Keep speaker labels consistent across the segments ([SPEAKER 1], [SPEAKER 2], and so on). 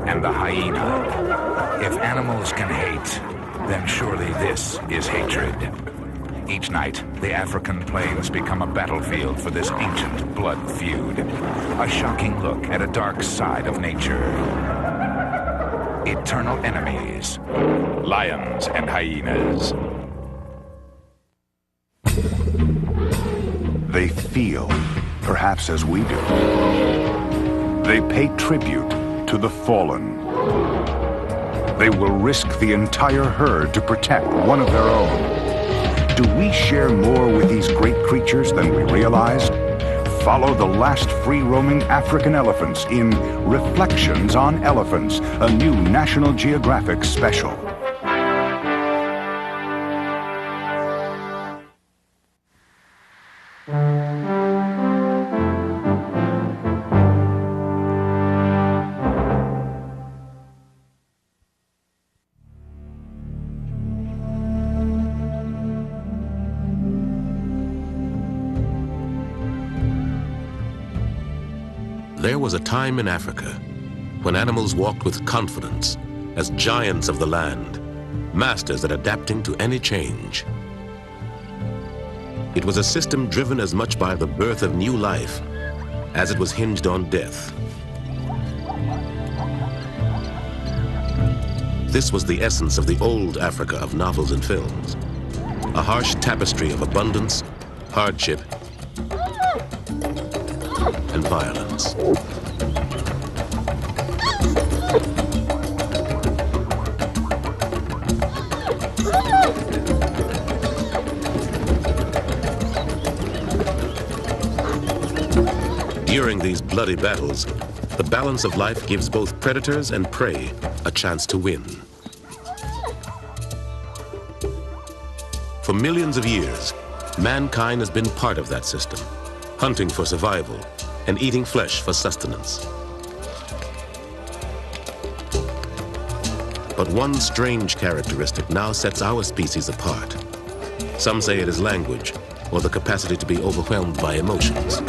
[SPEAKER 1] and the hyena. If animals can hate, then surely this is hatred. Each night, the African plains become a battlefield for this ancient blood feud. A shocking look at a dark side of nature. Eternal enemies, lions and hyenas.
[SPEAKER 2] They feel, perhaps as we do. They pay tribute to the fallen. They will risk the entire herd to protect one of their own. Do we share more with these great creatures than we realized? Follow the last free-roaming African elephants in Reflections on Elephants, a new National Geographic special.
[SPEAKER 3] There was a time in Africa when animals walked with confidence as giants of the land, masters at adapting to any change. It was a system driven as much by the birth of new life as it was hinged on death. This was the essence of the old Africa of novels and films, a harsh tapestry of abundance, hardship, and violence. During these bloody battles, the balance of life gives both predators and prey a chance to win. For millions of years, mankind has been part of that system, hunting for survival and eating flesh for sustenance. But one strange characteristic now sets our species apart. Some say it is language, or the capacity to be overwhelmed by emotions.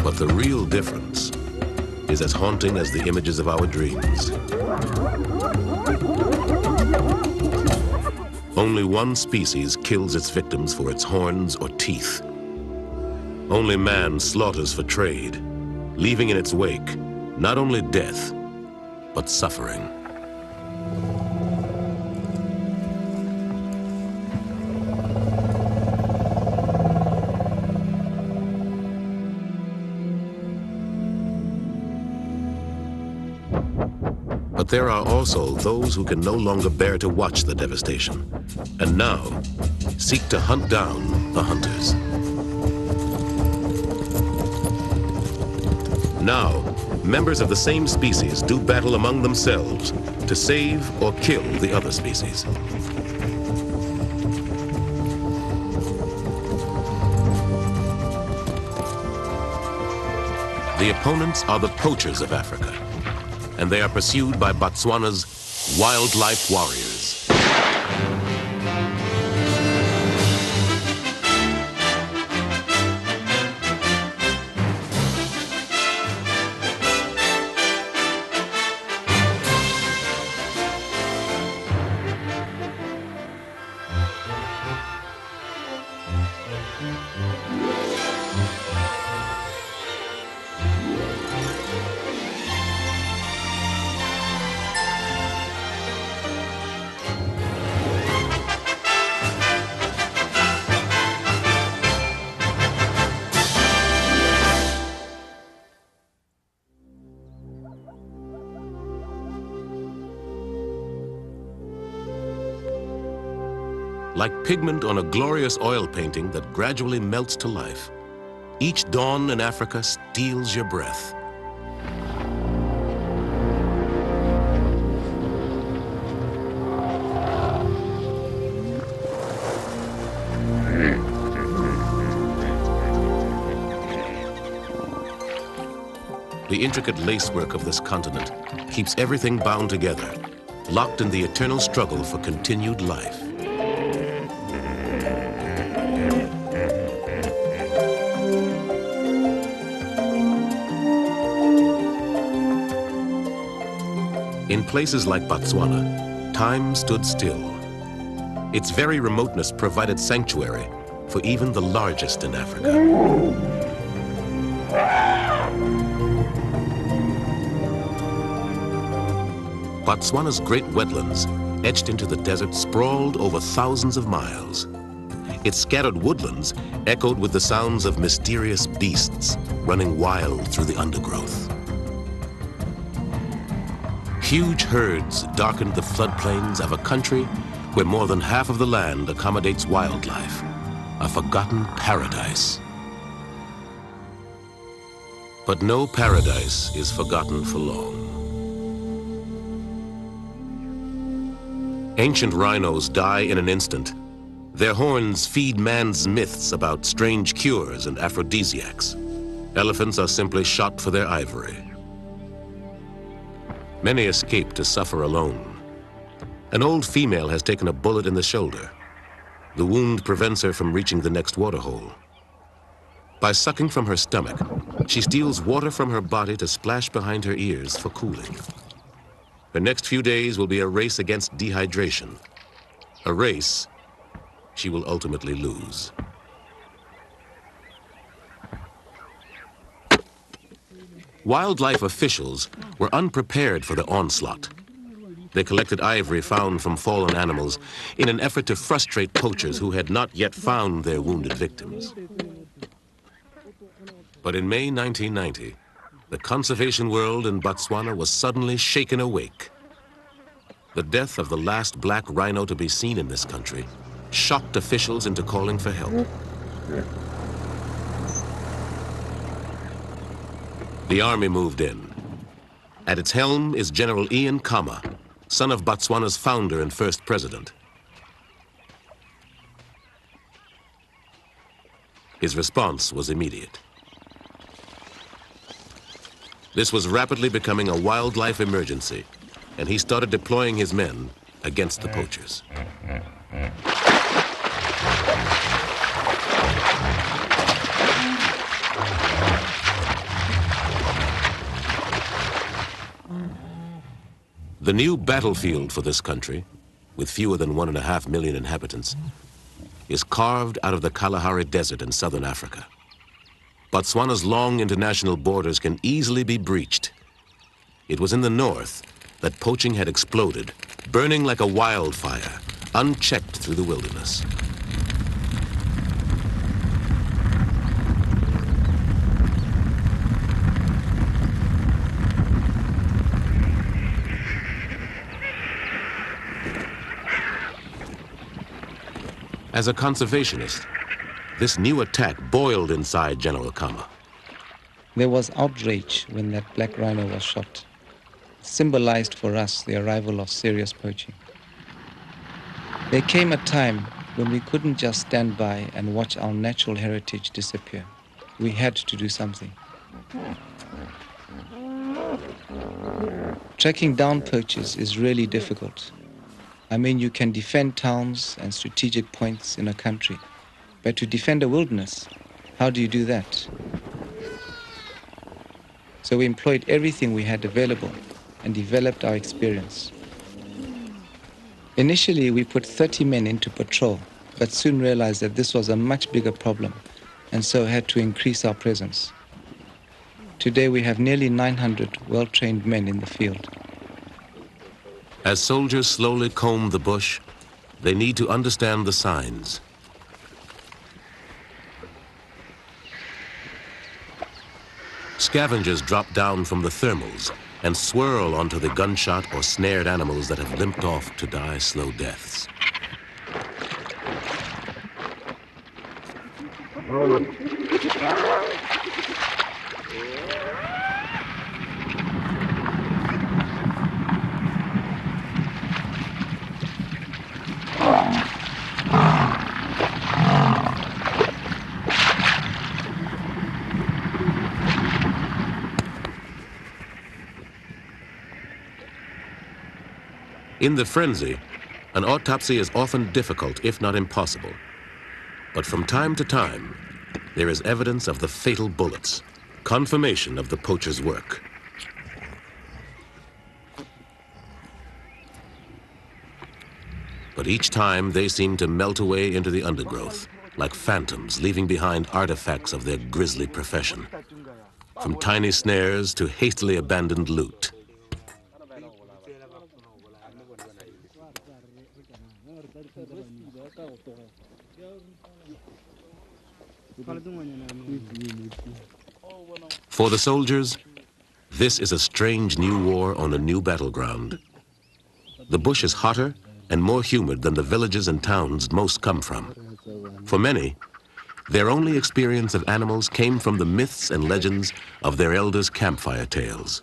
[SPEAKER 3] But the real difference is as haunting as the images of our dreams. Only one species kills its victims for its horns or teeth. Only man slaughters for trade, leaving in its wake not only death, but suffering. But there are also those who can no longer bear to watch the devastation, and now seek to hunt down the hunters. Now, members of the same species do battle among themselves to save or kill the other species. The opponents are the poachers of Africa, and they are pursued by Botswana's wildlife warriors. Like pigment on a glorious oil painting that gradually melts to life, each dawn in Africa steals your breath. The intricate lacework of this continent keeps everything bound together, locked in the eternal struggle for continued life. In places like Botswana, time stood still. Its very remoteness provided sanctuary for even the largest in Africa. Botswana's great wetlands, etched into the desert, sprawled over thousands of miles. Its scattered woodlands echoed with the sounds of mysterious beasts running wild through the undergrowth. Huge herds darkened the floodplains of a country where more than half of the land accommodates wildlife, a forgotten paradise. But no paradise is forgotten for long. Ancient rhinos die in an instant. Their horns feed man's myths about strange cures and aphrodisiacs. Elephants are simply shot for their ivory. Many escape to suffer alone. An old female has taken a bullet in the shoulder. The wound prevents her from reaching the next waterhole. By sucking from her stomach, she steals water from her body to splash behind her ears for cooling. The next few days will be a race against dehydration. A race she will ultimately lose. Wildlife officials were unprepared for the onslaught. They collected ivory found from fallen animals in an effort to frustrate poachers who had not yet found their wounded victims. But in May 1990, the conservation world in Botswana was suddenly shaken awake. The death of the last black rhino to be seen in this country shocked officials into calling for help. The army moved in. At its helm is General Ian Khama, son of Botswana's founder and first president. His response was immediate. This was rapidly becoming a wildlife emergency, and he started deploying his men against the poachers. The new battlefield for this country, with fewer than 1.5 million inhabitants, is carved out of the Kalahari Desert in southern Africa. Botswana's long international borders can easily be breached. It was in the north that poaching had exploded, burning like a wildfire, unchecked through the wilderness. As a conservationist, this new attack boiled inside General Khama.
[SPEAKER 4] There was outrage when that black rhino was shot. It symbolized for us the arrival of serious poaching. There came a time when we couldn't just stand by and watch our natural heritage disappear. We had to do something. Tracking down poachers is really difficult. I mean, you can defend towns and strategic points in a country, but to defend a wilderness, how do you do that? So we employed everything we had available and developed our experience. Initially, we put 30 men into patrol, but soon realized that this was a much bigger problem, and so had to increase our presence. Today, we have nearly 900 well-trained men in the field.
[SPEAKER 3] As soldiers slowly comb the bush, they need to understand the signs. Scavengers drop down from the thermals and swirl onto the gunshot or snared animals that have limped off to die slow deaths. In the frenzy, an autopsy is often difficult, if not impossible. But from time to time, there is evidence of the fatal bullets, confirmation of the poacher's work. But each time they seem to melt away into the undergrowth, like phantoms leaving behind artifacts of their grisly profession. From tiny snares to hastily abandoned loot. For the soldiers, this is a strange new war on a new battleground. The bush is hotter and more humid than the villages and towns most come from. For many, their only experience of animals came from the myths and legends of their elders' campfire tales.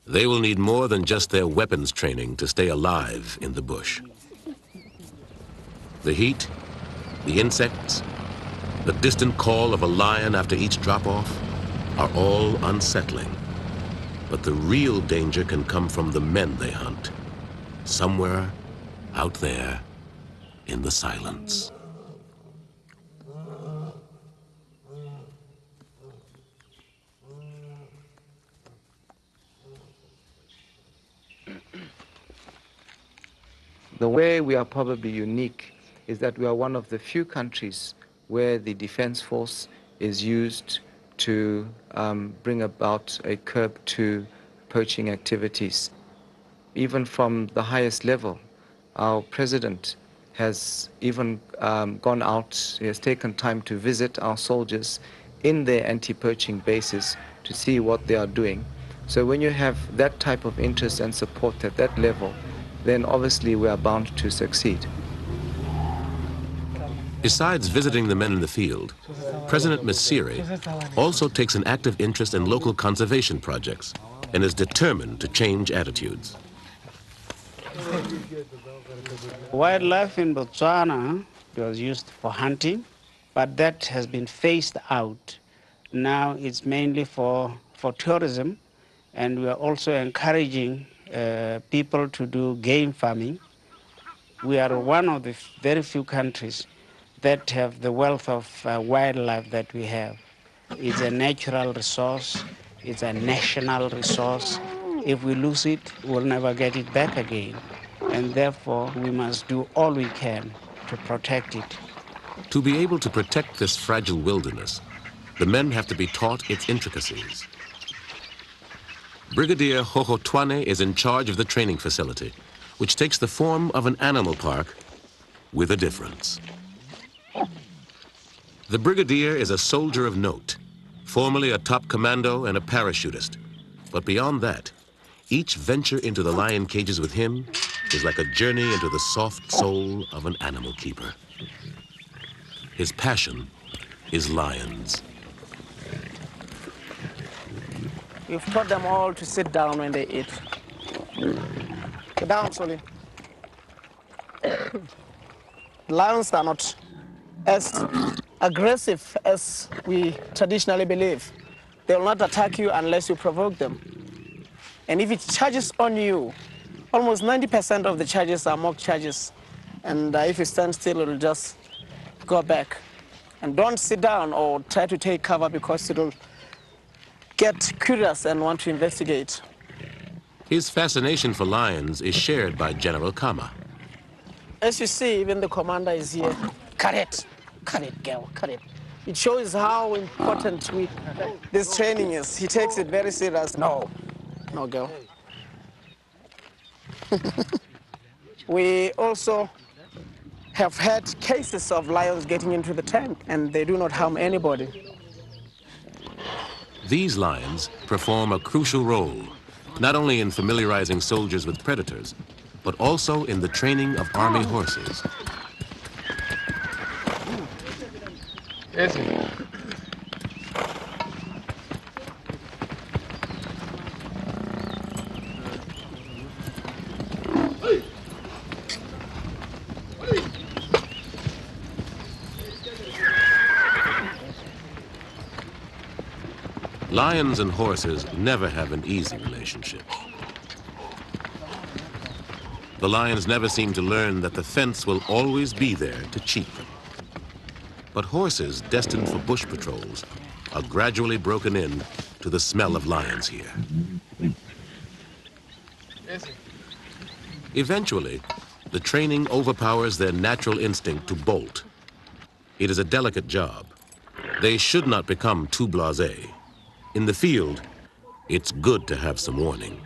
[SPEAKER 3] They will need more than just their weapons training to stay alive in the bush. The heat, the insects, the distant call of a lion after each drop-off are all unsettling. But the real danger can come from the men they hunt, somewhere out there in the silence.
[SPEAKER 4] The way we are probably unique is that we are one of the few countries where the defense force is used to bring about a curb to poaching activities. Even from the highest level, our president has even gone out, he has taken time to visit our soldiers in their anti-poaching bases to see what they are doing. So when you have that type of interest and support at that level, then obviously we are bound to succeed.
[SPEAKER 3] Besides visiting the men in the field, President Masiri also takes an active interest in local conservation projects and is determined to change attitudes.
[SPEAKER 5] Wildlife in Botswana was used for hunting, but that has been phased out. Now it's mainly for tourism, and we are also encouraging people to do game farming. We are one of the very few countries that have the wealth of wildlife that we have. It's a natural resource, it's a national resource. If we lose it, we'll never get it back again. And therefore, we must do all we can to protect it.
[SPEAKER 3] To be able to protect this fragile wilderness, the men have to be taught its intricacies. Brigadier Hohotwane is in charge of the training facility, which takes the form of an animal park with a difference. The brigadier is a soldier of note, formerly a top commando and a parachutist. But beyond that, each venture into the lion cages with him is like a journey into the soft soul of an animal keeper. His passion is lions.
[SPEAKER 6] We've taught them all to sit down when they eat. Sit down, Soli. Lions are not as aggressive as we traditionally believe. They will not attack you unless you provoke them. And if it charges on you, almost 90% of the charges are mock charges. And if you stand still, it will just go back. And don't sit down or try to take cover because it will get curious and want to investigate.
[SPEAKER 3] His fascination for lions is shared by General Kama.
[SPEAKER 6] As you see, even the commander is here. Cut it, girl, cut it. It shows how important this training is. He takes it very serious. No, girl. We also have had cases of lions getting into the tent, and they do not harm anybody.
[SPEAKER 3] These lions perform a crucial role, not only in familiarizing soldiers with predators, but also in the training of army horses. Lions and horses never have an easy relationship. The lions never seem to learn that the fence will always be there to cheat them. But horses destined for bush patrols are gradually broken in to the smell of lions here. Eventually, the training overpowers their natural instinct to bolt. It is a delicate job. They should not become too blasé. In the field, it's good to have some warning.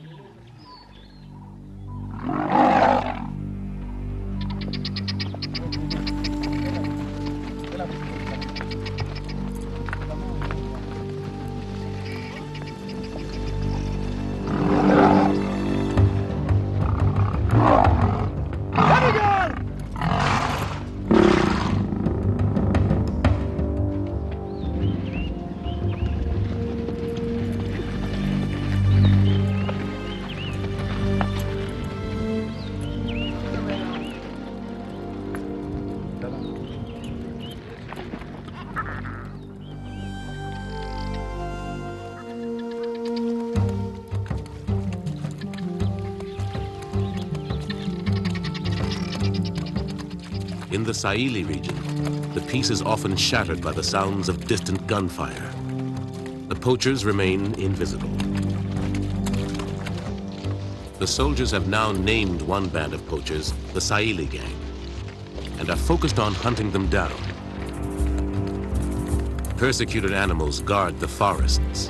[SPEAKER 3] In the Saili region, the peace is often shattered by the sounds of distant gunfire. The poachers remain invisible. The soldiers have now named one band of poachers the Saili Gang and are focused on hunting them down. Persecuted animals guard the forests.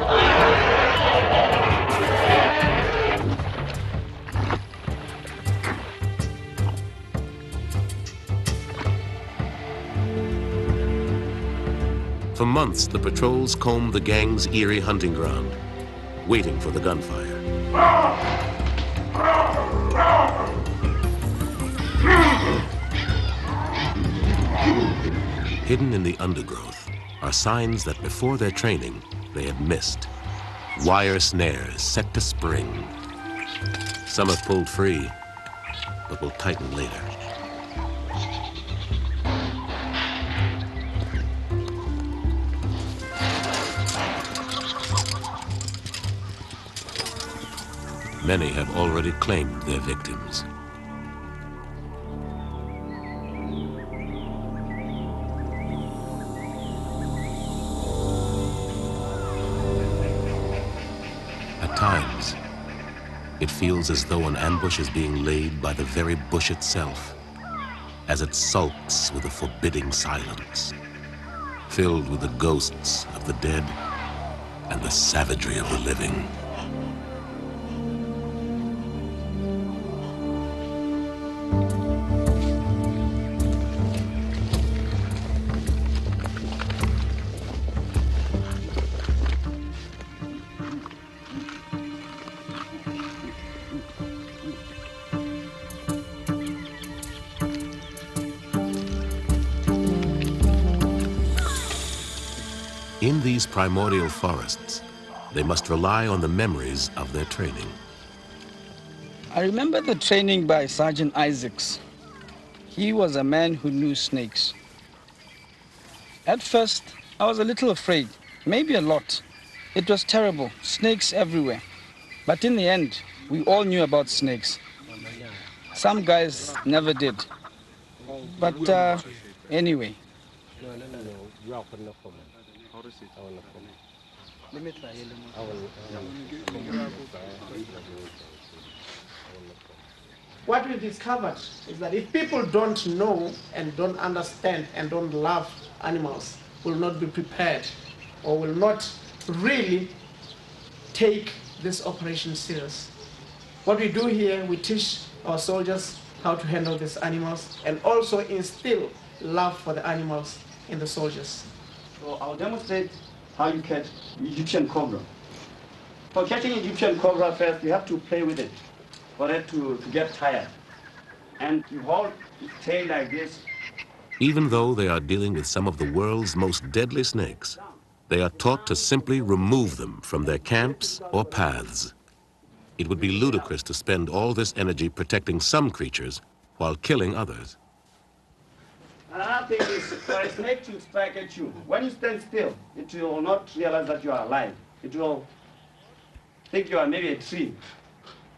[SPEAKER 3] For months, the patrols comb the gang's eerie hunting ground, waiting for the gunfire. Hidden in the undergrowth are signs that before their training, they had missed. Wire snares set to spring. Some have pulled free, but will tighten later. Many have already claimed their victims. At times, it feels as though an ambush is being laid by the very bush itself, as it sulks with a forbidding silence, filled with the ghosts of the dead and the savagery of the living. In these primordial forests, they must rely on the memories of their training.
[SPEAKER 7] I remember the training by Sergeant Isaacs. He was a man who knew snakes. At first, I was a little afraid, maybe a lot. It was terrible, snakes everywhere. But in the end, we all knew about snakes. Some guys never did. But anyway.
[SPEAKER 6] What we discovered is that if people don't know and don't understand and don't love animals, will not be prepared or will not really take this operation serious. What we do here, we teach our soldiers how to handle these animals and also instill love for the animals in the soldiers.
[SPEAKER 8] So I'll demonstrate how you catch Egyptian cobra. For catching Egyptian cobra first, you have to play with it for it to get tired. And you hold its tail like this.
[SPEAKER 3] Even though they are dealing with some of the world's most deadly snakes, they are taught to simply remove them from their camps or paths. It would be ludicrous to spend all this energy protecting some creatures while killing others.
[SPEAKER 8] Another thing is, for a snake to strike at you, when you stand still, it will not realize that you are alive. It will think you are maybe a tree.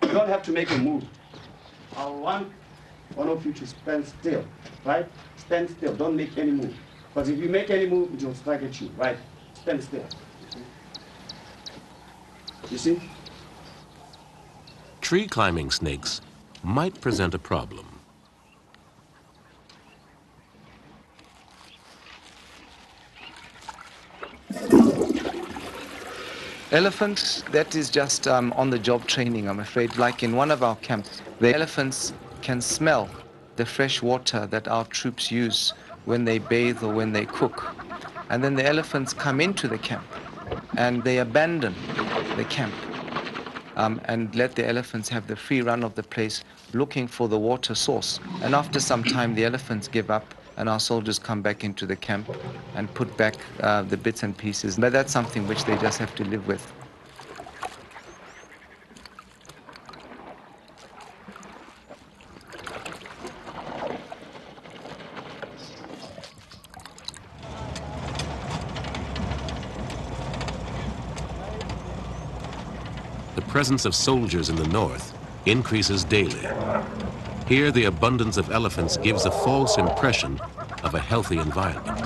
[SPEAKER 8] You don't have to make a move. I want one of you to stand still, right? Stand still, don't make any move. Because if you make any move, it will strike at you. Right? Stand still. You see?
[SPEAKER 3] Tree climbing snakes might present a problem.
[SPEAKER 4] Elephants, that is just on-the-job training, I'm afraid. Like in one of our camps, the elephants can smell the fresh water that our troops use when they bathe or when they cook. And then the elephants come into the camp and they abandon the camp and let the elephants have the free run of the place looking for the water source. And after some time, the elephants give up and our soldiers come back into the camp and put back the bits and pieces. But that's something which they just have to live with.
[SPEAKER 3] The presence of soldiers in the north increases daily. Here, the abundance of elephants gives a false impression of a healthy environment.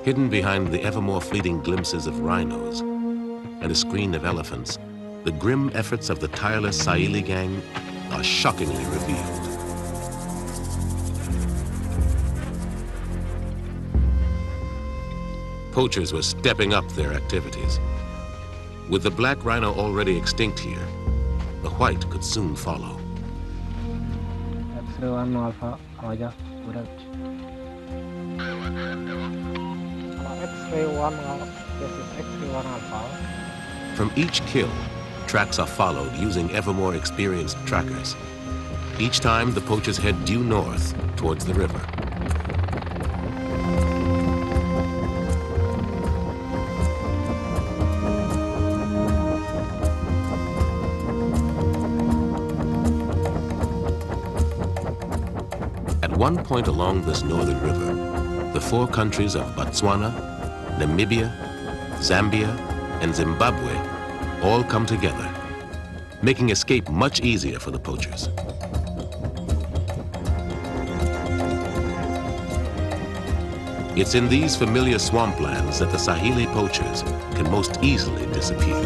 [SPEAKER 3] Hidden behind the ever more fleeting glimpses of rhinos and a screen of elephants, the grim efforts of the tireless Saheli gang are shockingly revealed. Poachers were stepping up their activities. With the black rhino already extinct here, the white could soon follow. From each kill, tracks are followed using ever more experienced trackers. Each time, the poachers head due north towards the river. At one point along this northern river, the four countries of Botswana, Namibia, Zambia, and Zimbabwe all come together, making escape much easier for the poachers. It's in these familiar swamplands that the Saheli poachers can most easily disappear.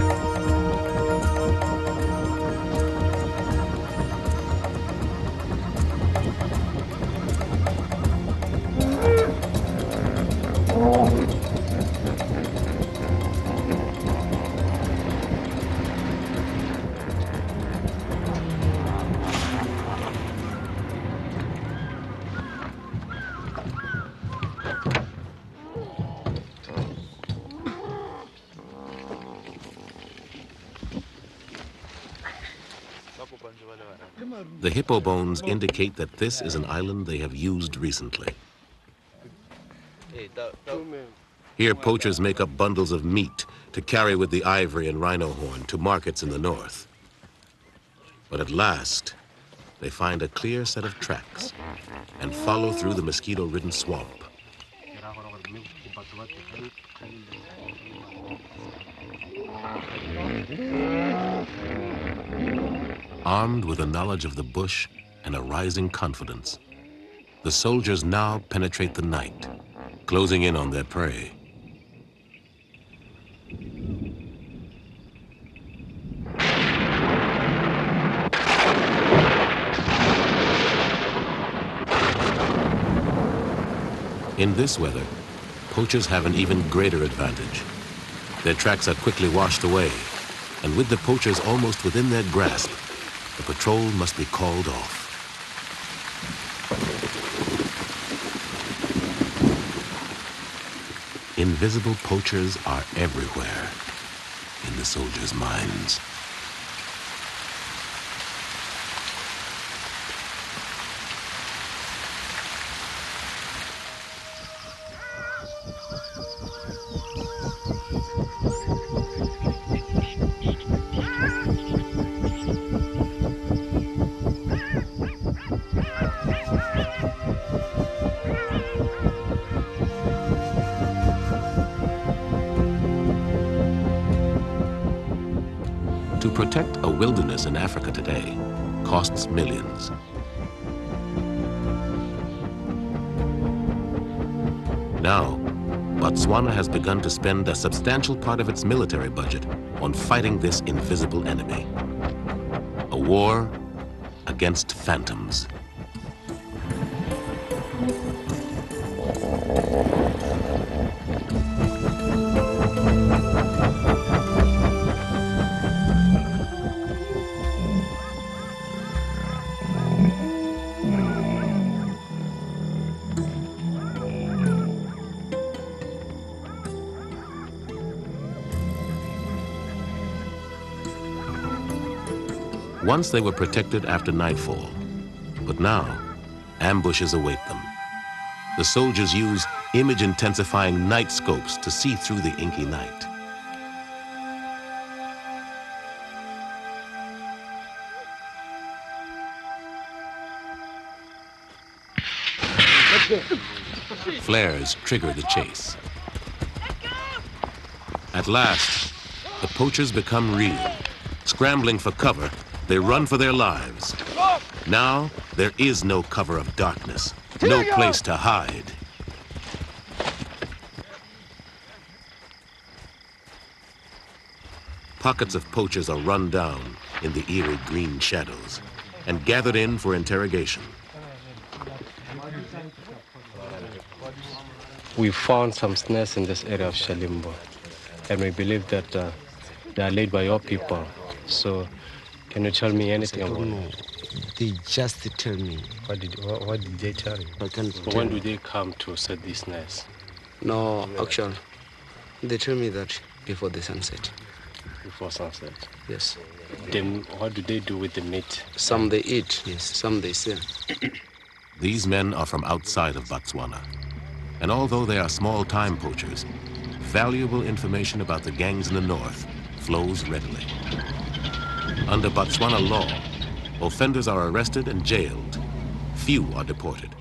[SPEAKER 3] The hippo bones indicate that this is an island they have used recently. Here, poachers make up bundles of meat to carry with the ivory and rhino horn to markets in the north. But at last, they find a clear set of tracks and follow through the mosquito-ridden swamp. Armed with a knowledge of the bush and a rising confidence, the soldiers now penetrate the night, closing in on their prey. In this weather, poachers have an even greater advantage. Their tracks are quickly washed away, and with the poachers almost within their grasp, the patrol must be called off. Invisible poachers are everywhere in the soldiers' minds. To protect a wilderness in Africa today costs millions. Now, Botswana has begun to spend a substantial part of its military budget on fighting this invisible enemy. A war against phantoms. Once they were protected after nightfall, but now ambushes await them. The soldiers use image-intensifying night scopes to see through the inky night. Flares trigger the chase. At last, the poachers become real. Scrambling for cover, they run for their lives. Now, there is no cover of darkness, no place to hide. Pockets of poachers are run down in the eerie green shadows and gathered in for interrogation.
[SPEAKER 9] We found some snares in this area of Shalimbo, and we believe that they are laid by your people. So, can you tell me anything about it?
[SPEAKER 10] They just tell me.
[SPEAKER 9] What did they tell you?
[SPEAKER 10] I can't
[SPEAKER 9] So
[SPEAKER 10] tell
[SPEAKER 9] when do
[SPEAKER 10] you.
[SPEAKER 9] they come to set these snares?
[SPEAKER 10] No, actually, they tell me that before the sunset.
[SPEAKER 9] Before sunset?
[SPEAKER 10] Yes.
[SPEAKER 9] Then what do they do with the meat?
[SPEAKER 10] Some they eat, yes. Some they sell.
[SPEAKER 3] These men are from outside of Botswana. And although they are small-time poachers, valuable information about the gangs in the north flows readily. Under Botswana law, offenders are arrested and jailed. Few are deported.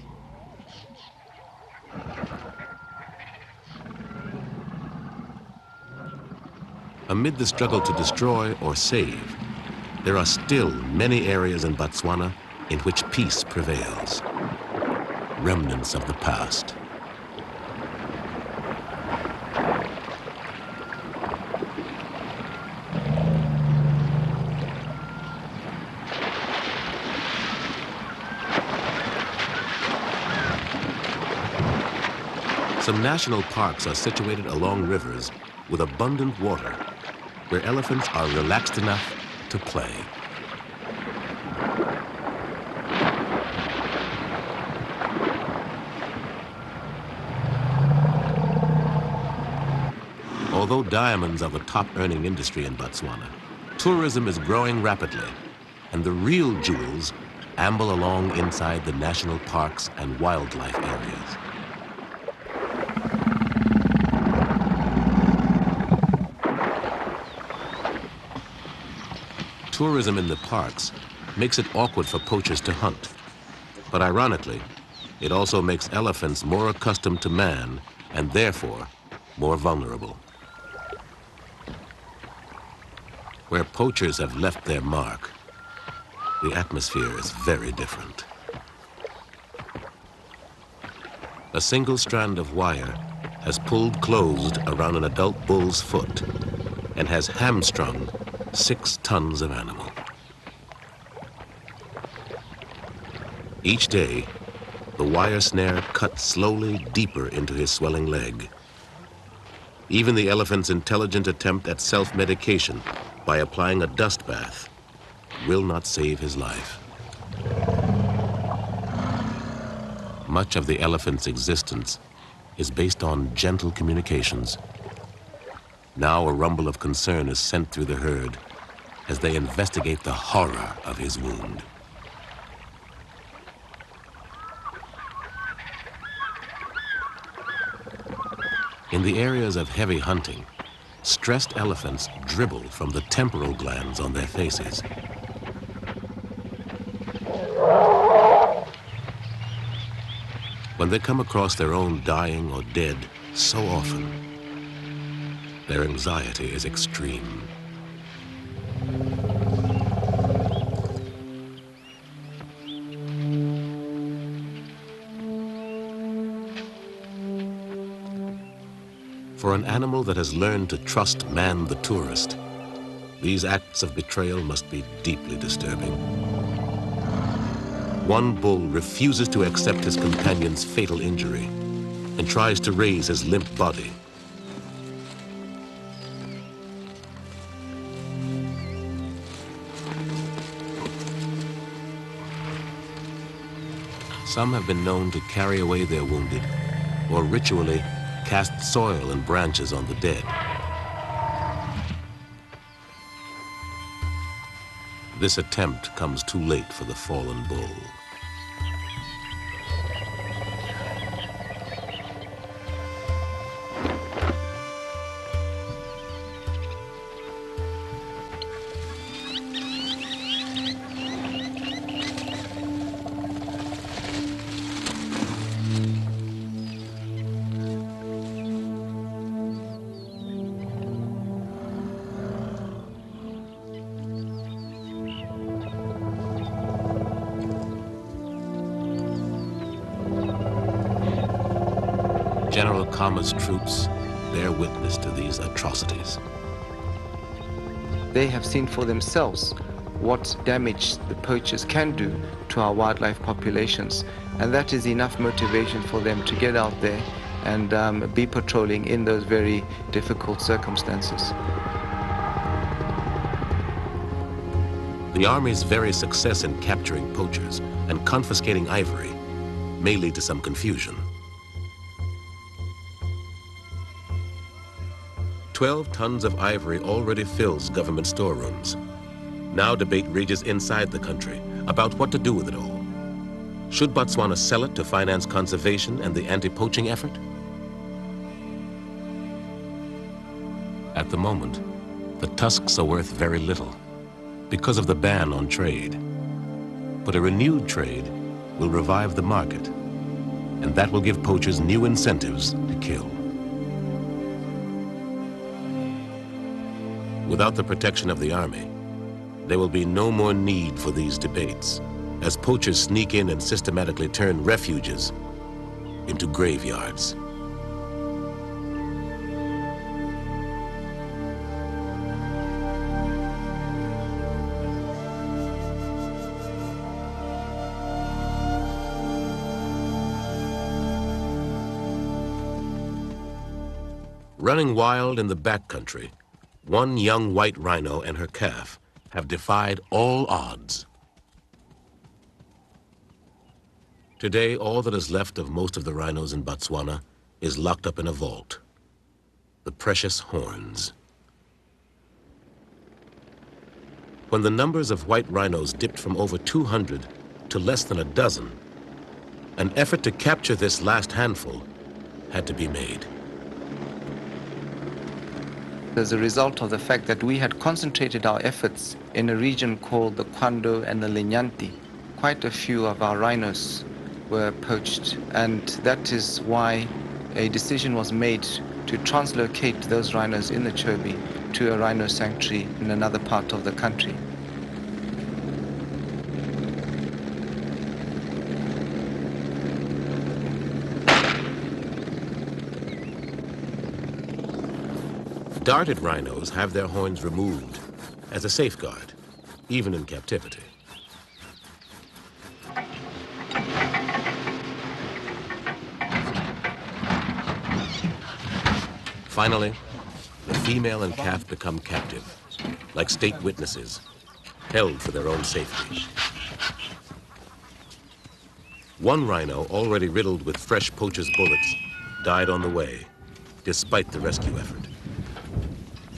[SPEAKER 3] Amid the struggle to destroy or save, there are still many areas in Botswana in which peace prevails. Remnants of the past. Some national parks are situated along rivers with abundant water, where elephants are relaxed enough to play. Although diamonds are the top-earning industry in Botswana, tourism is growing rapidly, and the real jewels amble along inside the national parks and wildlife areas. Tourism in the parks makes it awkward for poachers to hunt. But ironically, it also makes elephants more accustomed to man and therefore more vulnerable. Where poachers have left their mark, the atmosphere is very different. A single strand of wire has pulled closed around an adult bull's foot and has hamstrung 6 tons of animal. Each day, the wire snare cuts slowly deeper into his swelling leg. Even the elephant's intelligent attempt at self-medication by applying a dust bath will not save his life. Much of the elephant's existence is based on gentle communications. Now a rumble of concern is sent through the herd as they investigate the horror of his wound. In the areas of heavy hunting, stressed elephants dribble from the temporal glands on their faces. When they come across their own dying or dead so often, their anxiety is extreme. an animal that has learned to trust man the tourist, these acts of betrayal must be deeply disturbing. One bull refuses to accept his companion's fatal injury and tries to raise his limp body. Some have been known to carry away their wounded or ritually cast soil and branches on the dead. This attempt comes too late for the fallen bull. General Kama's troops bear witness to these atrocities.
[SPEAKER 4] They have seen for themselves what damage the poachers can do to our wildlife populations, and that is enough motivation for them to get out there and be patrolling in those very difficult circumstances.
[SPEAKER 3] The Army's very success in capturing poachers and confiscating ivory may lead to some confusion. 12 tons of ivory already fills government storerooms. Now debate rages inside the country about what to do with it all. Should Botswana sell it to finance conservation and the anti-poaching effort? At the moment, the tusks are worth very little because of the ban on trade. But a renewed trade will revive the market, and that will give poachers new incentives to kill. Without the protection of the Army, there will be no more need for these debates, as poachers sneak in and systematically turn refuges into graveyards. Running wild in the backcountry, one young white rhino and her calf have defied all odds. Today, all that is left of most of the rhinos in Botswana is locked up in a vault. The precious horns. When the numbers of white rhinos dipped from over 200 to less than a dozen, an effort to capture this last handful had to be made.
[SPEAKER 4] As a result of the fact that we had concentrated our efforts in a region called the Kwando and the Linyanti, quite a few of our rhinos were poached, and that is why a decision was made to translocate those rhinos in the Chobe to a rhino sanctuary in another part of the country.
[SPEAKER 3] Darted rhinos have their horns removed as a safeguard, even in captivity. Finally, the female and calf become captive, like state witnesses, held for their own safety. One rhino, already riddled with fresh poacher's bullets, died on the way, despite the rescue effort.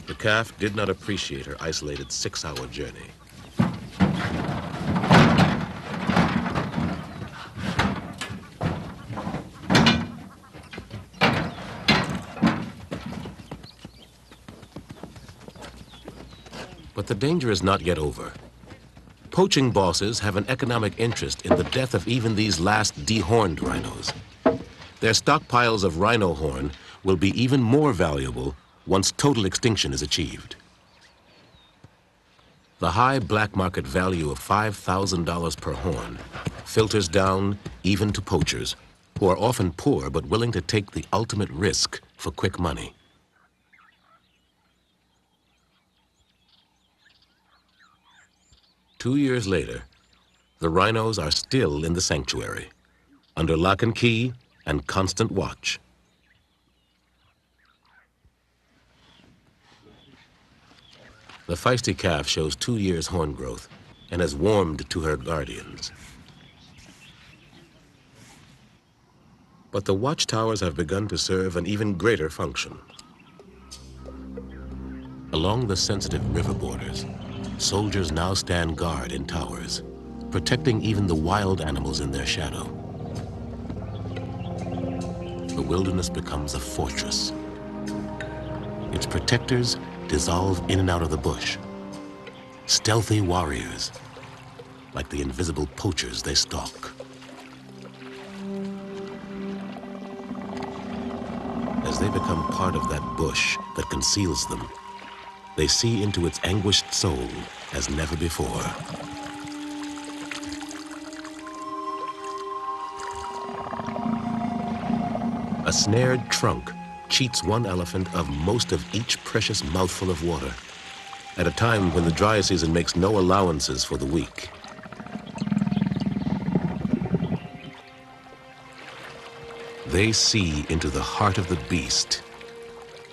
[SPEAKER 3] The calf did not appreciate her isolated 6-hour journey. But the danger is not yet over. Poaching bosses have an economic interest in the death of even these last dehorned rhinos. Their stockpiles of rhino horn will be even more valuable once total extinction is achieved. The high black market value of $5,000 per horn filters down even to poachers, who are often poor but willing to take the ultimate risk for quick money. 2 years later, the rhinos are still in the sanctuary, under lock and key and constant watch. The feisty calf shows 2 years horn growth and has warmed to her guardians. But the watchtowers have begun to serve an even greater function. Along the sensitive river borders, soldiers now stand guard in towers, protecting even the wild animals in their shadow. The wilderness becomes a fortress. Its protectors dissolve in and out of the bush. Stealthy warriors, like the invisible poachers they stalk. As they become part of that bush that conceals them, they see into its anguished soul as never before. A snared trunk cheats one elephant of most of each precious mouthful of water, at a time when the dry season makes no allowances for the weak. They see into the heart of the beast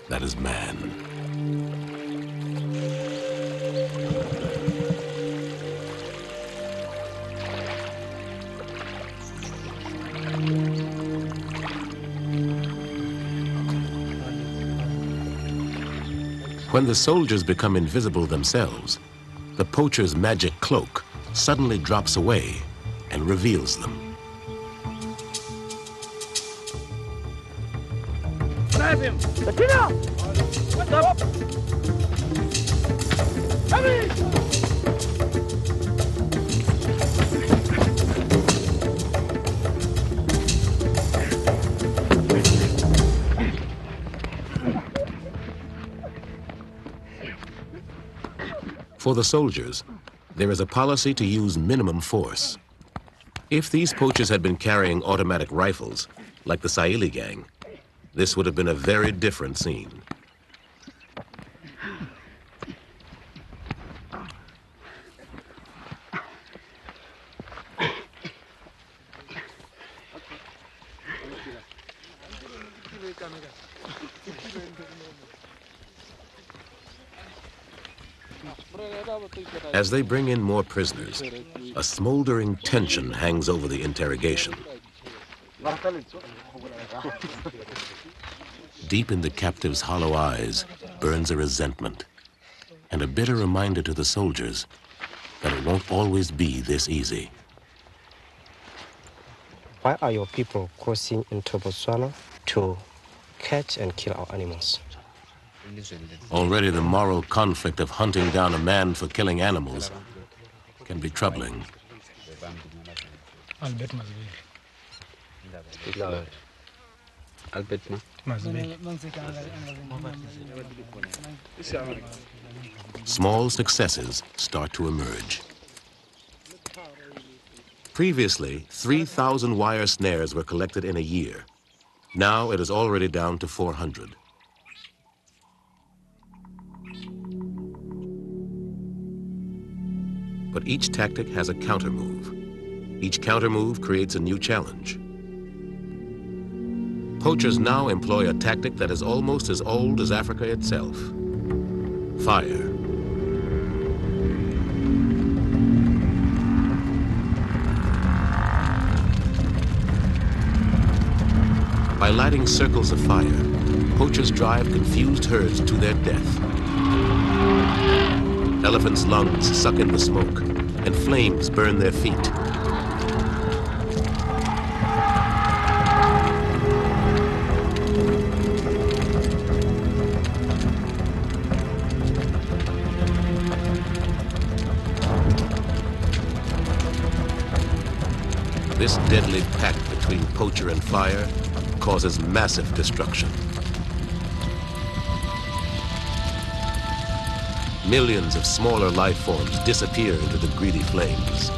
[SPEAKER 3] that is man. When the soldiers become invisible themselves, the poacher's magic cloak suddenly drops away and reveals them.
[SPEAKER 11] Grab him! What's up?
[SPEAKER 3] For the soldiers, there is a policy to use minimum force. If these poachers had been carrying automatic rifles, like the Saili gang, this would have been a very different scene. As they bring in more prisoners, a smoldering tension hangs over the interrogation. Deep in the captive's hollow eyes burns a resentment, and a bitter reminder to the soldiers that it won't always be this easy.
[SPEAKER 12] Why are your people crossing into Botswana to catch and kill our animals?
[SPEAKER 3] Already the moral conflict of hunting down a man for killing animals can be troubling. Small successes start to emerge. Previously, 3,000 wire snares were collected in a year. Now it is already down to 400. But each tactic has a counter-move. Each counter-move creates a new challenge. Poachers now employ a tactic that is almost as old as Africa itself: fire. By lighting circles of fire, poachers drive confused herds to their death. Elephants' lungs suck in the smoke, and flames burn their feet. This deadly pact between poacher and fire causes massive destruction. Millions of smaller life forms disappear into the greedy flames.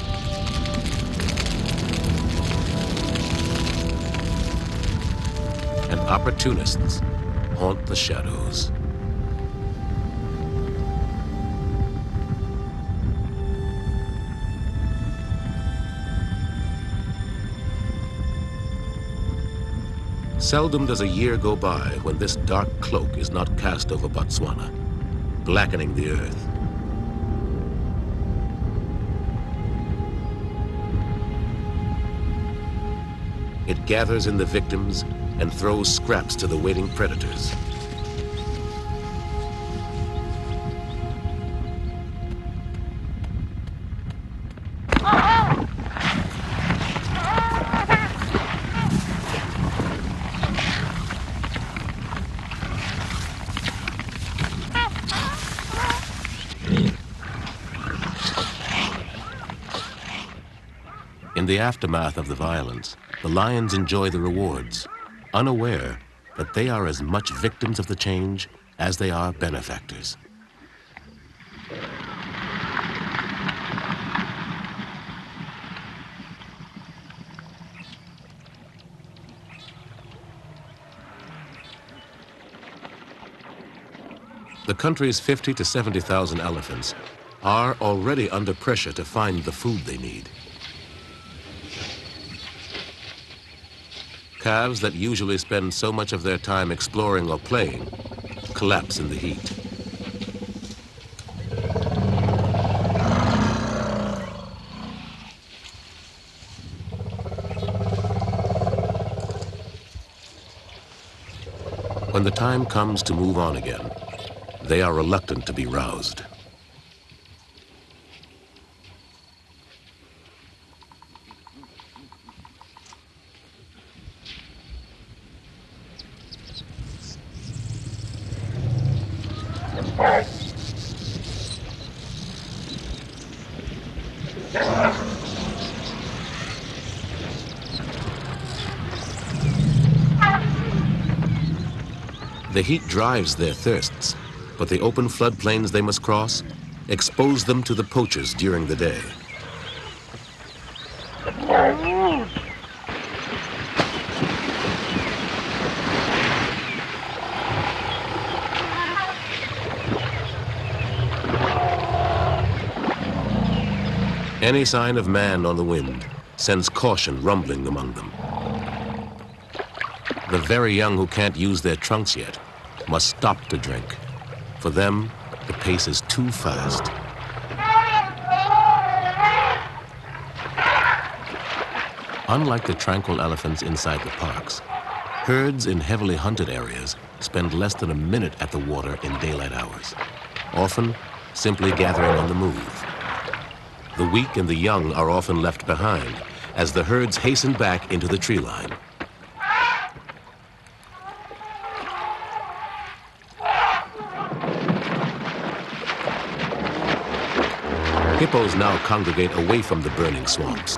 [SPEAKER 3] And opportunists haunt the shadows. Seldom does a year go by when this dark cloak is not cast over Botswana, blackening the earth. It gathers in the victims and throws scraps to the waiting predators. In the aftermath of the violence, the lions enjoy the rewards, unaware that they are as much victims of the change as they are benefactors. The country's 50 to 70,000 elephants are already under pressure to find the food they need. Calves that usually spend so much of their time exploring or playing collapse in the heat. When the time comes to move on again, they are reluctant to be roused. The heat drives their thirsts, but the open floodplains they must cross expose them to the poachers during the day. Any sign of man on the wind sends caution rumbling among them. The very young who can't use their trunks yet must stop to drink. For them, the pace is too fast. Unlike the tranquil elephants inside the parks, herds in heavily hunted areas spend less than a minute at the water in daylight hours, often simply gathering on the move. The weak and the young are often left behind as the herds hasten back into the tree line. Hippos now congregate away from the burning swamps.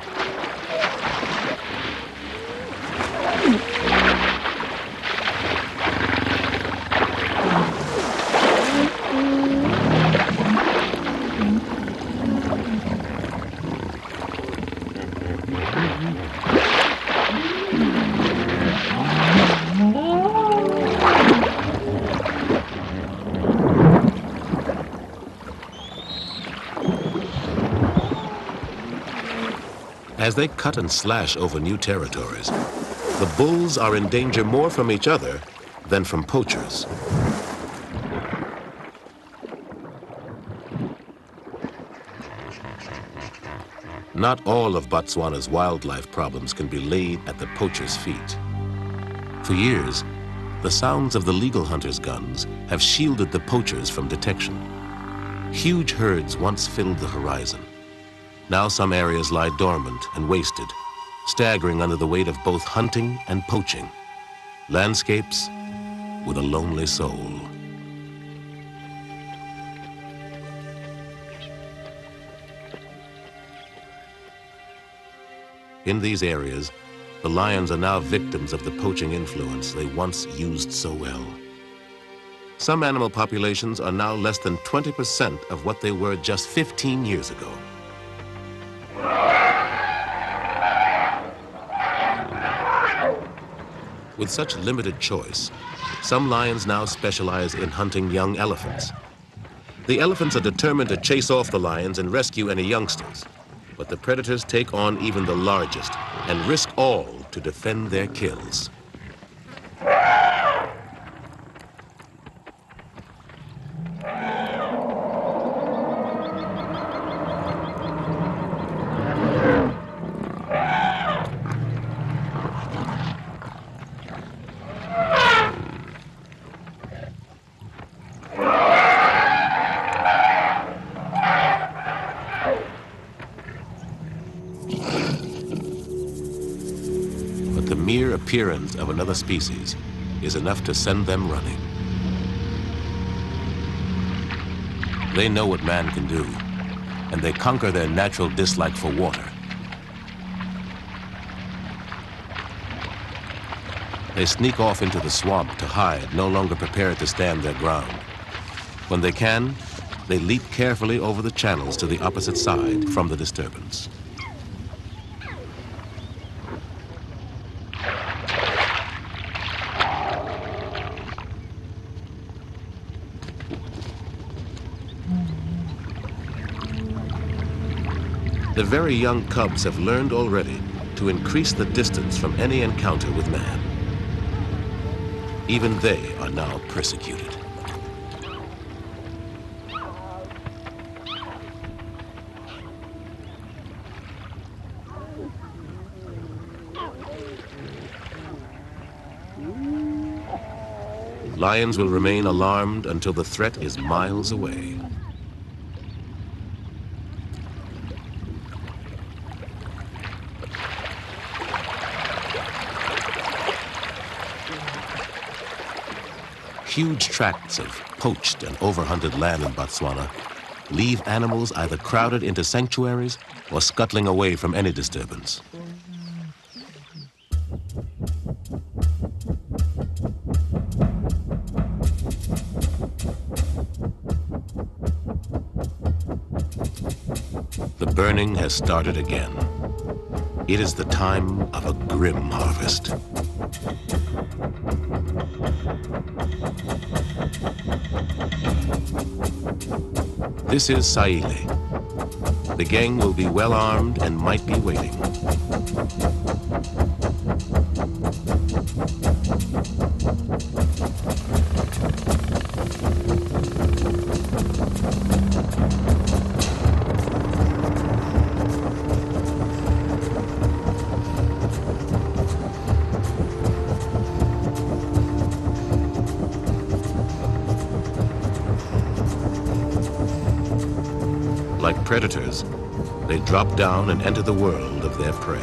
[SPEAKER 3] As they cut and slash over new territories, the bulls are in danger more from each other than from poachers. Not all of Botswana's wildlife problems can be laid at the poachers' feet. For years, the sounds of the legal hunters' guns have shielded the poachers from detection. Huge herds once filled the horizon. Now some areas lie dormant and wasted, staggering under the weight of both hunting and poaching. Landscapes with a lonely soul. In these areas, the lions are now victims of the poaching influence they once used so well. Some animal populations are now less than 20% of what they were just 15 years ago. With such limited choice, some lions now specialize in hunting young elephants. The elephants are determined to chase off the lions and rescue any youngsters, but the predators take on even the largest and risk all to defend their kills. appearance of another species is enough to send them running. They know what man can do, and they conquer their natural dislike for water. They sneak off into the swamp to hide, no longer prepared to stand their ground. When they can, they leap carefully over the channels to the opposite side from the disturbance. The very young cubs have learned already to increase the distance from any encounter with man. Even they are now persecuted. Lions will remain alarmed until the threat is miles away. Huge tracts of poached and overhunted land in Botswana leave animals either crowded into sanctuaries or scuttling away from any disturbance. The burning has started again. It is the time of a grim harvest. This is Saile. The gang will be well armed and might be waiting. Like predators, they drop down and enter the world of their prey.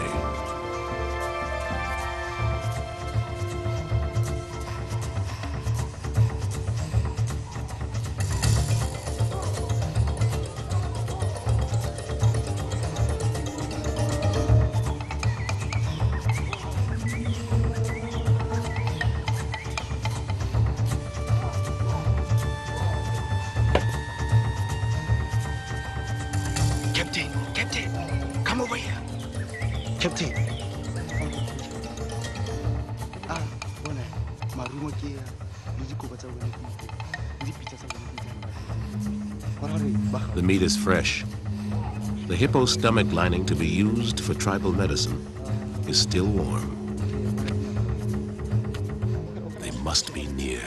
[SPEAKER 13] Captain, come over here. Captain.
[SPEAKER 3] The meat is fresh. The hippo's stomach lining to be used for tribal medicine is still warm. They must be near.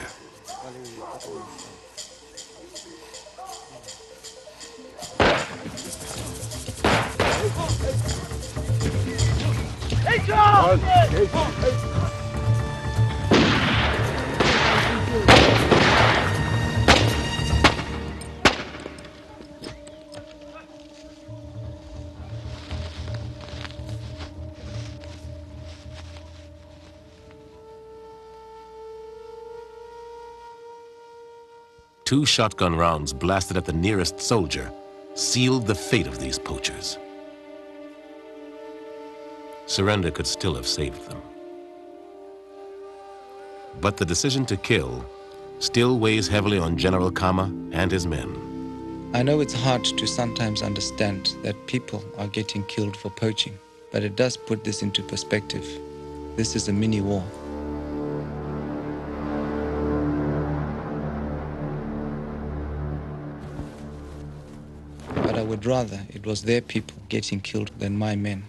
[SPEAKER 3] Two shotgun rounds blasted at the nearest soldier sealed the fate of these poachers. Surrender could still have saved them. But the decision to kill still weighs heavily on General Kama and his men.
[SPEAKER 4] I know it's hard to sometimes understand that people are getting killed for poaching, but it does put this into perspective. This is a mini war. But I would rather it was their people getting killed than my men.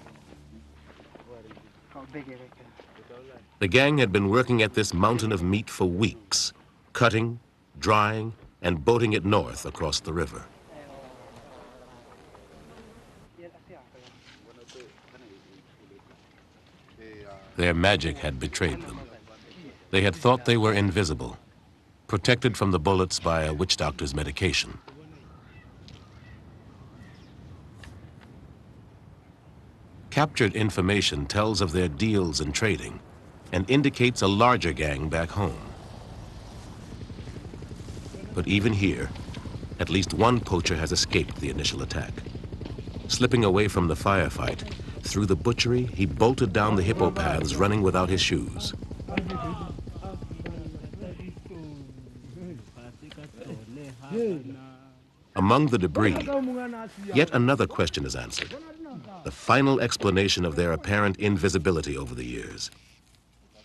[SPEAKER 3] The gang had been working at this mountain of meat for weeks, cutting, drying, and boating it north across the river. Their magic had betrayed them. They had thought they were invisible, protected from the bullets by a witch doctor's medication. Captured information tells of their deals and trading, and indicates a larger gang back home. But even here, at least one poacher has escaped the initial attack. Slipping away from the firefight, through the butchery, he bolted down the hippo paths, running without his shoes. Among the debris, yet another question is answered. The final explanation of their apparent invisibility over the years.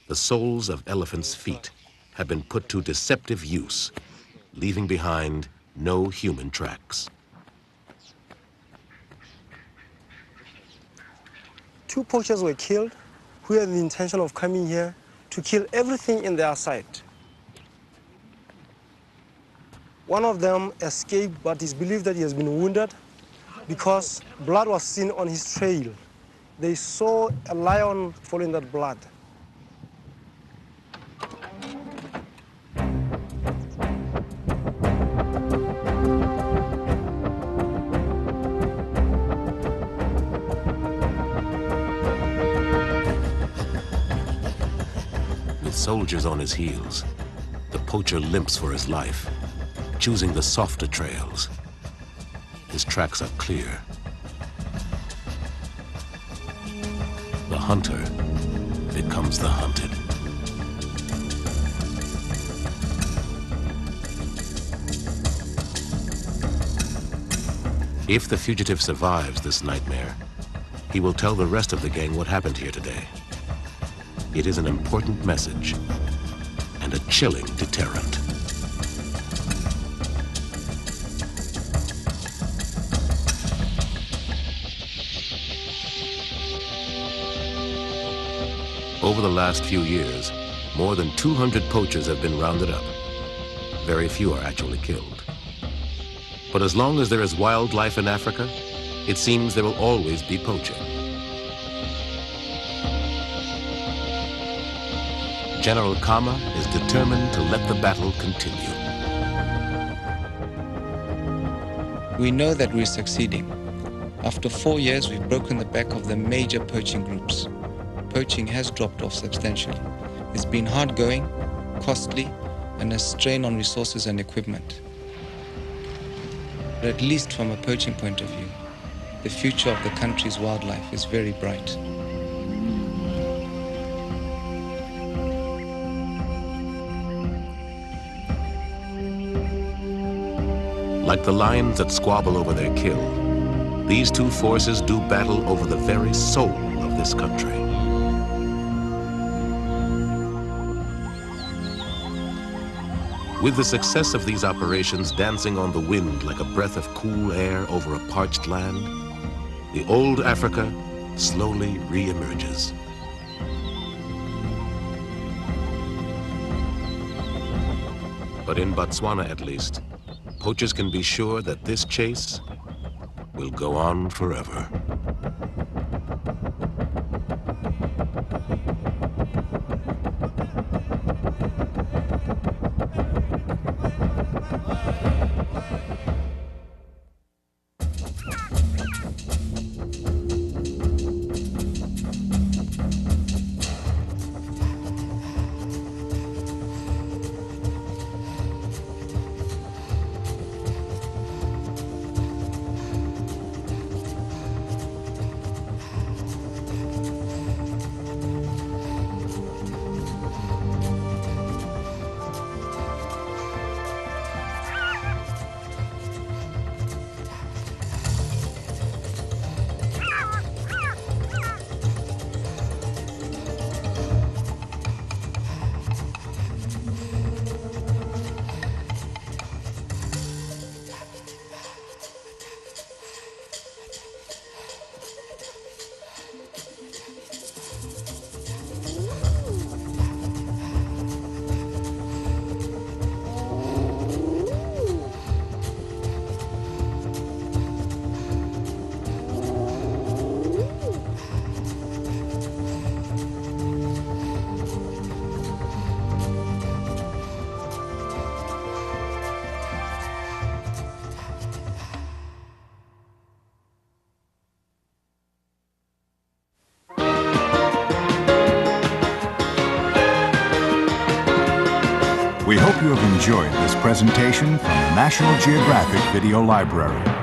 [SPEAKER 3] The soles of elephants' feet have been put to deceptive use, leaving behind no human tracks.
[SPEAKER 14] 2 poachers were killed who had the intention of coming here to kill everything in their sight. One of them escaped, but it's believed that he has been wounded because blood was seen on his trail. They saw a lion following that blood.
[SPEAKER 3] With soldiers on his heels, the poacher limps for his life, choosing the softer trails. His tracks are clear. The hunter becomes the hunted. If the fugitive survives this nightmare, he will tell the rest of the gang what happened here today. It is an important message and a chilling deterrent. Over the last few years, more than 200 poachers have been rounded up. Very few are actually killed. But as long as there is wildlife in Africa, it seems there will always be poaching. General Kama is determined to let the battle continue.
[SPEAKER 4] We know that we're succeeding. After 4 years, we've broken the back of the major poaching groups. Poaching has dropped off substantially. It's been hard going, costly, and a strain on resources and equipment. But at least from a poaching point of view, the future of the country's wildlife is very bright.
[SPEAKER 3] Like the lions that squabble over their kill, these two forces do battle over the very soul of this country. With the success of these operations dancing on the wind like a breath of cool air over a parched land, the old Africa slowly re-emerges. But in Botswana, at least, poachers can be sure that this chase will go on forever.
[SPEAKER 2] We hope you have enjoyed this presentation from the National Geographic Video Library.